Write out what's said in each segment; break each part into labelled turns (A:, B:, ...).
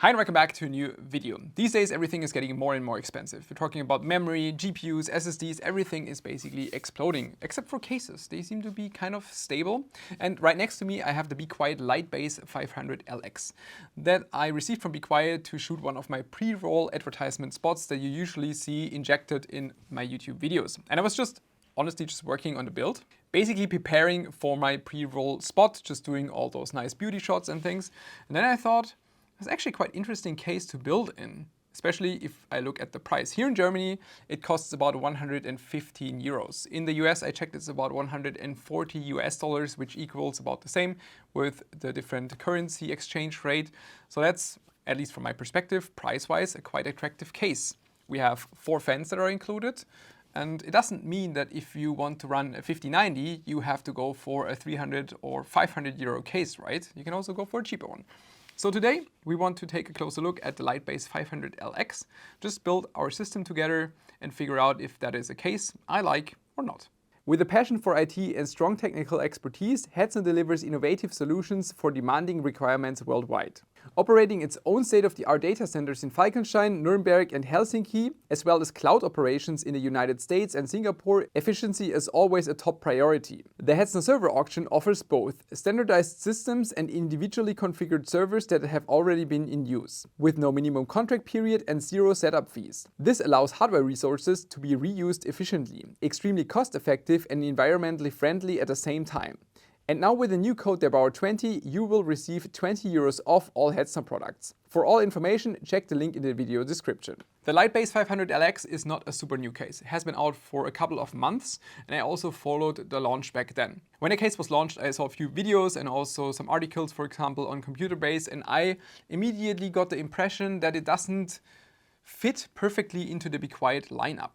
A: Hi and welcome back to a new video. These days everything is getting more and more expensive. We're talking about memory, GPUs, SSDs, everything is basically exploding, except for cases. They seem to be kind of stable. And right next to me I have the Be Quiet Lightbase 500LX that I received from Be Quiet to shoot one of my pre-roll advertisement spots that you usually see injected in my YouTube videos. And I was honestly just working on the build, basically preparing for my pre-roll spot, just doing all those nice beauty shots and things. And then I thought, it's actually quite interesting case to build in, especially if I look at the price. Here in Germany, it costs about 115 euros. In the US, I checked it's about 140 US dollars, which equals about the same with the different currency exchange rate. So that's, at least from my perspective, price-wise, a quite attractive case. We have 4 fans that are included. And it doesn't mean that if you want to run a 5090, you have to go for a 300 or 500 euro case, right? You can also go for a cheaper one. So today we want to take a closer look at the Lightbase 500LX, just build our system together and figure out if that is a case I like or not. With a passion for IT and strong technical expertise, Hetzner delivers innovative solutions for demanding requirements worldwide. Operating its own state-of-the-art data centers in Falkenstein, Nuremberg and Helsinki, as well as cloud operations in the United States and Singapore, efficiency is always a top priority. The Hetzner Server Auction offers both standardized systems and individually configured servers that have already been in use, with no minimum contract period and 0 setup fees. This allows hardware resources to be reused efficiently, extremely cost-effective and environmentally friendly at the same time. And now with the new code DEBAUER20, you will receive 20 euros off all Hetzner products. For all information, check the link in the video description. The Lightbase 500LX is not a super new case. It has been out for a couple of months, and I also followed the launch back then. When the case was launched, I saw a few videos and also some articles, for example, on Computer Base, and I immediately got the impression that it doesn't fit perfectly into the Be Quiet lineup.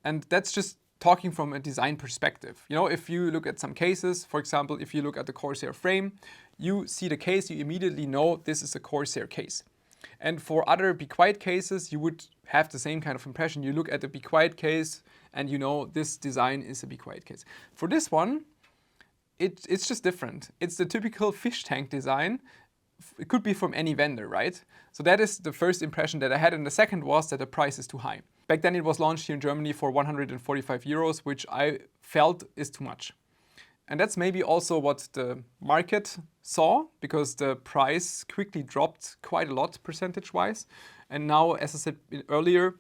A: And that's just talking from a design perspective. You know, if you look at some cases, for example, if you look at the Corsair frame, you see the case, you immediately know this is a Corsair case. And for other Be Quiet cases, you would have the same kind of impression. You look at the Be Quiet case and you know this design is a Be Quiet case. For this one, it's just different. It's the typical fish tank design. It could be from any vendor, right? So that is the first impression that I had, and the second was that the price is too high. Back then it was launched here in Germany for 145 euros, which I felt is too much. And that's maybe also what the market saw, because the price quickly dropped quite a lot percentage-wise. And now, as I said earlier,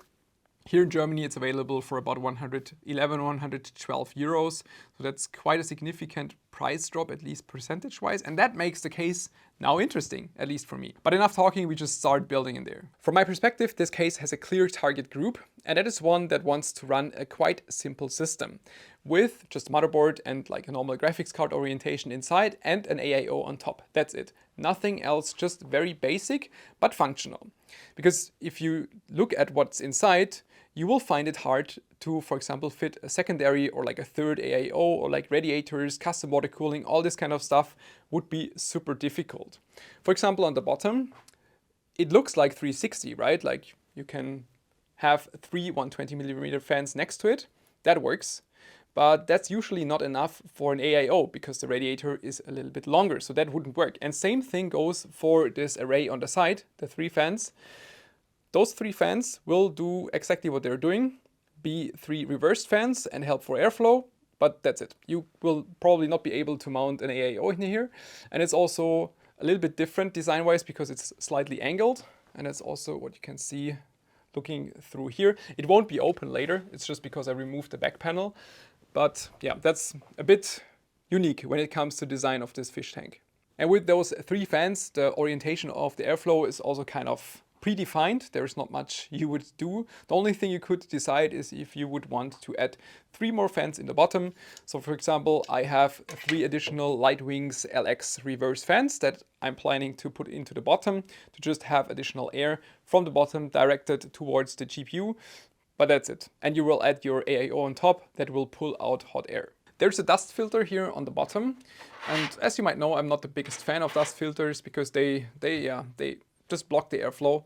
A: here in Germany it's available for about 111, 112 euros. So that's quite a significant price drop, at least percentage-wise. And that makes the case now interesting, at least for me. But enough talking, we just start building in there. From my perspective, this case has a clear target group, and that is one that wants to run a quite simple system with just motherboard and like a normal graphics card orientation inside and an AIO on top. That's it. Nothing else, just very basic but functional. Because if you look at what's inside, you will find it hard to, for example, fit a secondary or like a third AIO or like radiators, custom water cooling, all this kind of stuff would be super difficult. For example, on the bottom, it looks like 360, right? Like you can have 3 120mm fans next to it. That works. But that's usually not enough for an AIO because the radiator is a little bit longer, so that wouldn't work. And same thing goes for this array on the side, the 3 fans. Those 3 fans will do exactly what they're doing, be 3 reversed fans and help for airflow, but that's it. You will probably not be able to mount an AIO in here. And it's also a little bit different design-wise because it's slightly angled, and that's also what you can see looking through here. It won't be open later, it's just because I removed the back panel. But yeah, that's a bit unique when it comes to design of this fish tank. And with those 3 fans, the orientation of the airflow is also kind of predefined. There's not much you would do. The only thing you could decide is if you would want to add 3 more fans in the bottom. So for example, I have 3 additional Lightwings LX reverse fans that I'm planning to put into the bottom to just have additional air from the bottom directed towards the GPU. But that's it. And you will add your AIO on top that will pull out hot air. There's a dust filter here on the bottom. And as you might know, I'm not the biggest fan of dust filters because they just block the airflow.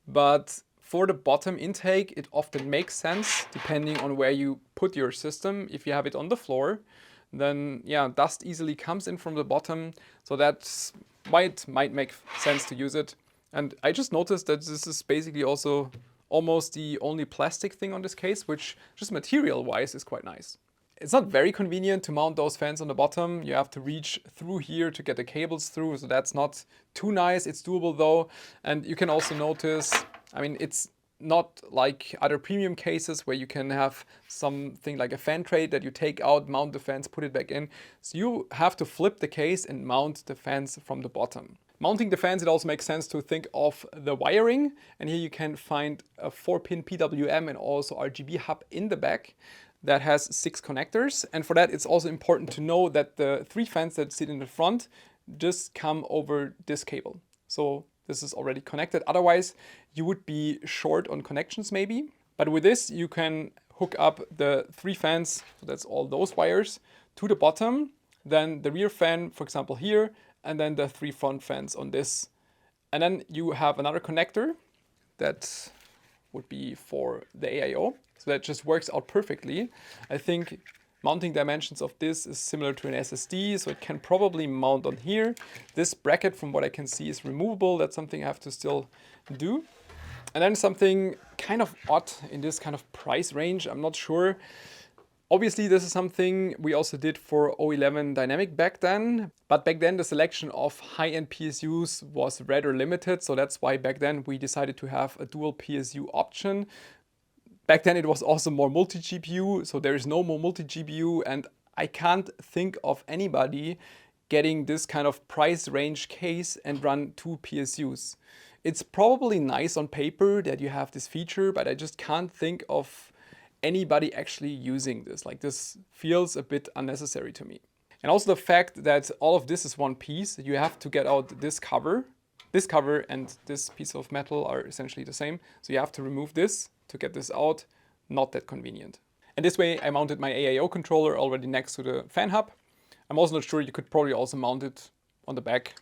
A: But for the bottom intake, it often makes sense depending on where you put your system. If you have it on the floor, then yeah, dust easily comes in from the bottom. So that's why it might make sense to use it. And I just noticed that this is basically also almost the only plastic thing on this case, which just material-wise is quite nice. It's not very convenient to mount those fans on the bottom. You have to reach through here to get the cables through, so that's not too nice. It's doable though. And you can also notice, I mean, it's not like other premium cases where you can have something like a fan tray that you take out, mount the fans, put it back in. So you have to flip the case and mount the fans from the bottom. Mounting the fans, it also makes sense to think of the wiring. And here you can find a 4-pin PWM and also RGB hub in the back that has 6 connectors. And for that, it's also important to know that the 3 fans that sit in the front just come over this cable. So this is already connected. Otherwise, you would be short on connections maybe. But with this, you can hook up the 3 fans, so that's all those wires, to the bottom. Then the rear fan, for example, here, and then the 3 front fans on this. And then you have another connector that would be for the AIO. So that just works out perfectly. I think mounting dimensions of this is similar to an SSD, so it can probably mount on here. This bracket, from what I can see, is removable. That's something I have to still do. And then something kind of odd in this kind of price range, I'm not sure. Obviously, this is something we also did for O11 Dynamic back then. But back then, the selection of high-end PSUs was rather limited. So that's why back then we decided to have a dual PSU option. Back then, it was also more multi-GPU. So there is no more multi-GPU. And I can't think of anybody getting this kind of price range case and run 2 PSUs. It's probably nice on paper that you have this feature, but I just can't think of anybody actually using this. Like, this feels a bit unnecessary to me. And also the fact that all of this is one piece, you have to get out this cover. This cover and this piece of metal are essentially the same. So you have to remove this to get this out. Not that convenient. And this way I mounted my AIO controller already next to the fan hub. I'm also not sure, you could probably also mount it on the back.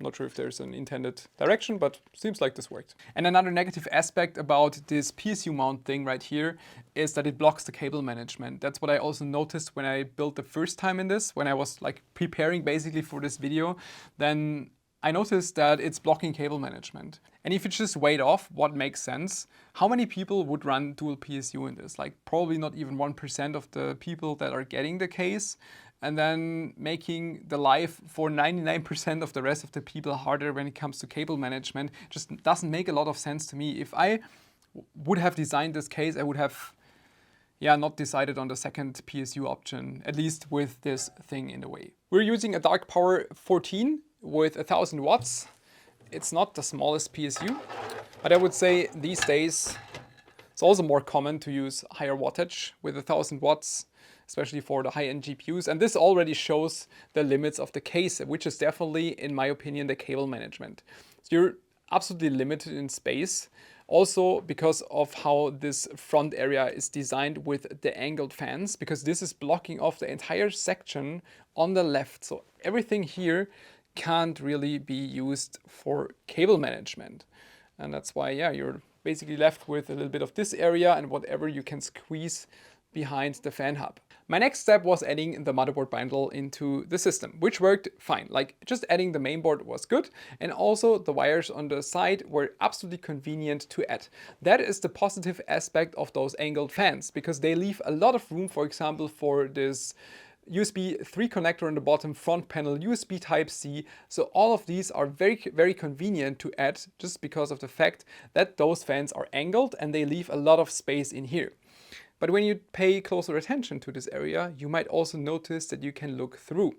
A: I'm not sure if there's an intended direction, but seems like this worked. And another negative aspect about this PSU mount thing right here is that it blocks the cable management. That's what I also noticed when I built the first time in this, when I was like preparing basically for this video. Then I noticed that it's blocking cable management. And if you just weigh it off, what makes sense? How many people would run dual PSU in this? Like, probably not even 1% of the people that are getting the case. And then making the life for 99% of the rest of the people harder when it comes to cable management just doesn't make a lot of sense to me. If I would have designed this case, I would have not decided on the second PSU option, at least with this thing in the way. We're using a Dark Power 14 with 1000 watts. It's not the smallest PSU, but I would say these days it's also more common to use higher wattage with 1000 watts. Especially for the high-end GPUs. And this already shows the limits of the case, which is definitely, in my opinion, the cable management. So you're absolutely limited in space. Also because of how this front area is designed with the angled fans, because this is blocking off the entire section on the left. So everything here can't really be used for cable management. And that's why, you're basically left with a little bit of this area and whatever you can squeeze behind the fan hub. My next step was adding the motherboard bundle into the system, which worked fine. Like, just adding the mainboard was good, and also the wires on the side were absolutely convenient to add. That is the positive aspect of those angled fans, because they leave a lot of room, for example, for this USB 3 connector on the bottom, front panel, USB Type-C. So all of these are very, very convenient to add just because of the fact that those fans are angled and they leave a lot of space in here. But when you pay closer attention to this area, you might also notice that you can look through.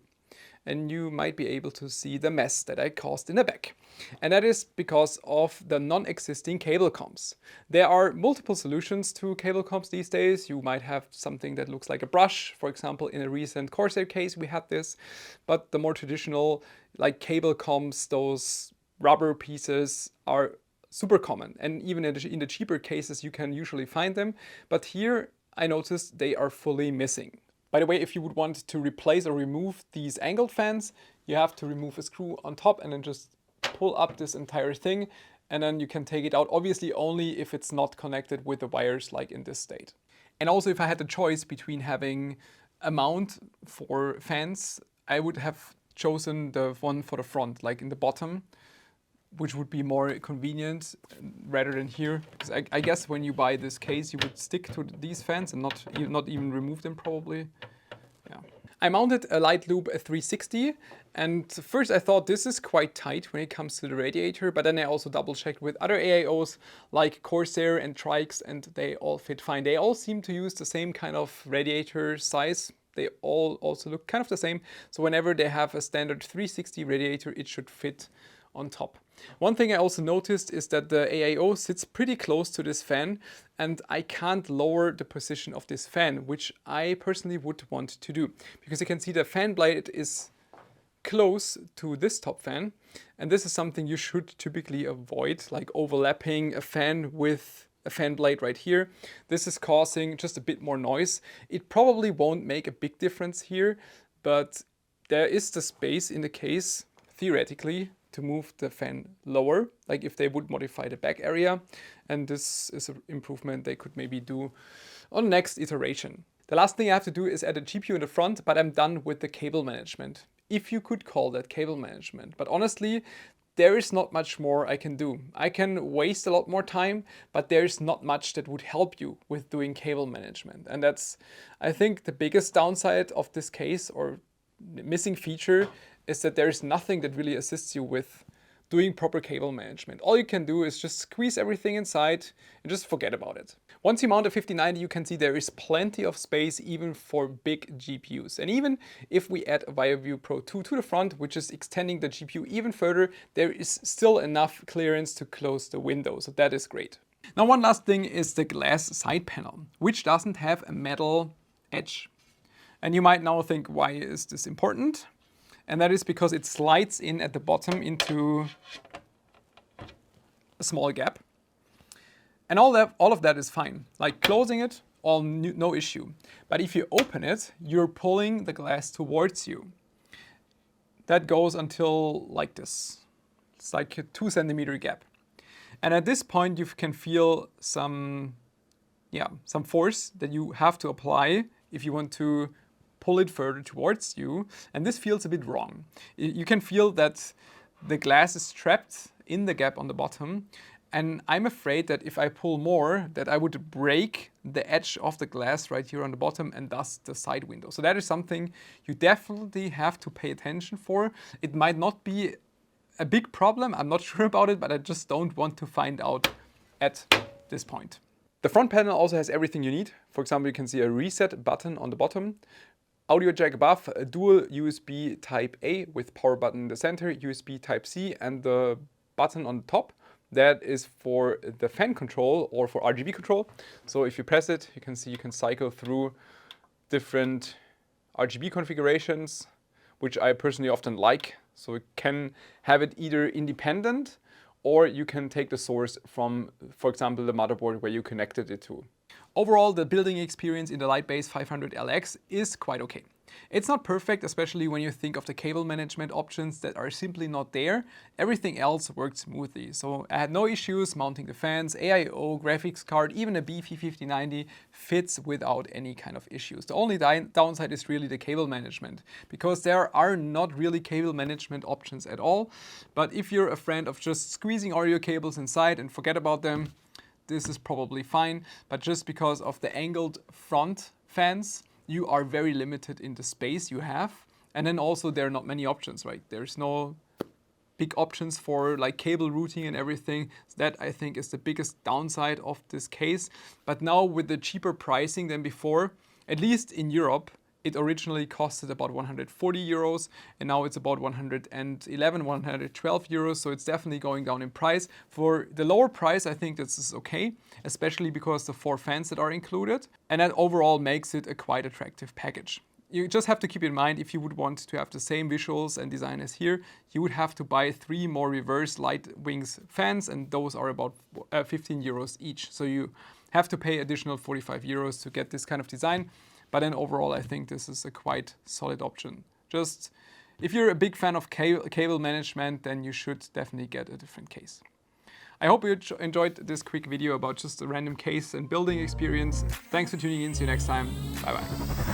A: And you might be able to see the mess that I caused in the back. And that is because of the non-existing cable comps. There are multiple solutions to cable comps these days. You might have something that looks like a brush. For example, in a recent Corsair case, we had this. But the more traditional, like cable comps, those rubber pieces are super common. And even in the cheaper cases, you can usually find them. But here, I noticed they are fully missing. By the way, if you would want to replace or remove these angled fans, you have to remove a screw on top and then just pull up this entire thing. And then you can take it out, obviously only if it's not connected with the wires like in this state. And also, if I had the choice between having a mount for fans, I would have chosen the one for the front, like in the bottom. which would be more convenient rather than here. Because I guess when you buy this case, you would stick to these fans and not even remove them probably. Yeah. I mounted a light loop 360, and first I thought this is quite tight when it comes to the radiator, but then I also double checked with other AIOs like Corsair and Trikes, and they all fit fine. They all seem to use the same kind of radiator size. They all also look kind of the same. So whenever they have a standard 360 radiator, it should fit on top. One thing I also noticed is that the AIO sits pretty close to this fan, and I can't lower the position of this fan, which I personally would want to do. Because you can see the fan blade is close to this top fan, and this is something you should typically avoid, like overlapping a fan with a fan blade right here. This is causing just a bit more noise. It probably won't make a big difference here, but there is the space in the case, theoretically, to move the fan lower, like if they would modify the back area. And this is an improvement they could maybe do on next iteration. The last thing I have to do is add a GPU in the front, but I'm done with the cable management, if you could call that cable management. But honestly, there is not much more I can do. I can waste a lot more time, but there's not much that would help you with doing cable management. And that's, I think, the biggest downside of this case, or missing feature, is that there's nothing that really assists you with doing proper cable management. All you can do is just squeeze everything inside and just forget about it. Once you mount a 5090, you can see there is plenty of space even for big GPUs. And even if we add a ViaView Pro 2 to the front, which is extending the GPU even further, there is still enough clearance to close the window. So that is great. Now, one last thing is the glass side panel, which doesn't have a metal edge. And you might now think, why is this important? And that is because it slides in at the bottom into a small gap. And all of that is fine. Like closing it, no issue. But if you open it, you're pulling the glass towards you. That goes until like this. It's like a 2 centimeter gap. And at this point, you can feel some force that you have to apply if you want to pull it further towards you, and this feels a bit wrong. You can feel that the glass is trapped in the gap on the bottom, and I'm afraid that if I pull more, that I would break the edge of the glass right here on the bottom and thus the side window. So that is something you definitely have to pay attention for. It might not be a big problem, I'm not sure about it, but I just don't want to find out at this point. The front panel also has everything you need. For example, you can see a reset button on the bottom, audio jack above, a dual USB Type A with power button in the center, USB Type C, and the button on the top. That is for the fan control or for RGB control. So if you press it, you can see you can cycle through different RGB configurations, which I personally often like. So you can have it either independent, or you can take the source from, for example, the motherboard where you connected it to. Overall, the building experience in the Lightbase 500LX is quite okay. It's not perfect, especially when you think of the cable management options that are simply not there. Everything else worked smoothly, so I had no issues mounting the fans, AIO, graphics card, even a beefy 5090 fits without any kind of issues. The only downside is really the cable management, because there are not really cable management options at all. But if you're a friend of just squeezing audio cables inside and forget about them, this is probably fine. But just because of the angled front fans, you are very limited in the space you have. And then also there are not many options, right? There's no big options for like cable routing and everything. That I think is the biggest downside of this case. But now with the cheaper pricing than before, at least in Europe, it originally costed about 140 euros and now it's about 111, 112 euros. So it's definitely going down in price. For the lower price, I think this is okay, especially because the 4 fans that are included. And that overall makes it a quite attractive package. You just have to keep in mind, if you would want to have the same visuals and design as here, you would have to buy 3 more reverse light wings fans, and those are about 15 euros each. So you have to pay additional 45 euros to get this kind of design. But then overall, I think this is a quite solid option. Just if you're a big fan of cable management, then you should definitely get a different case. I hope you enjoyed this quick video about just a random case and building experience. Thanks for tuning in. See you next time. Bye bye.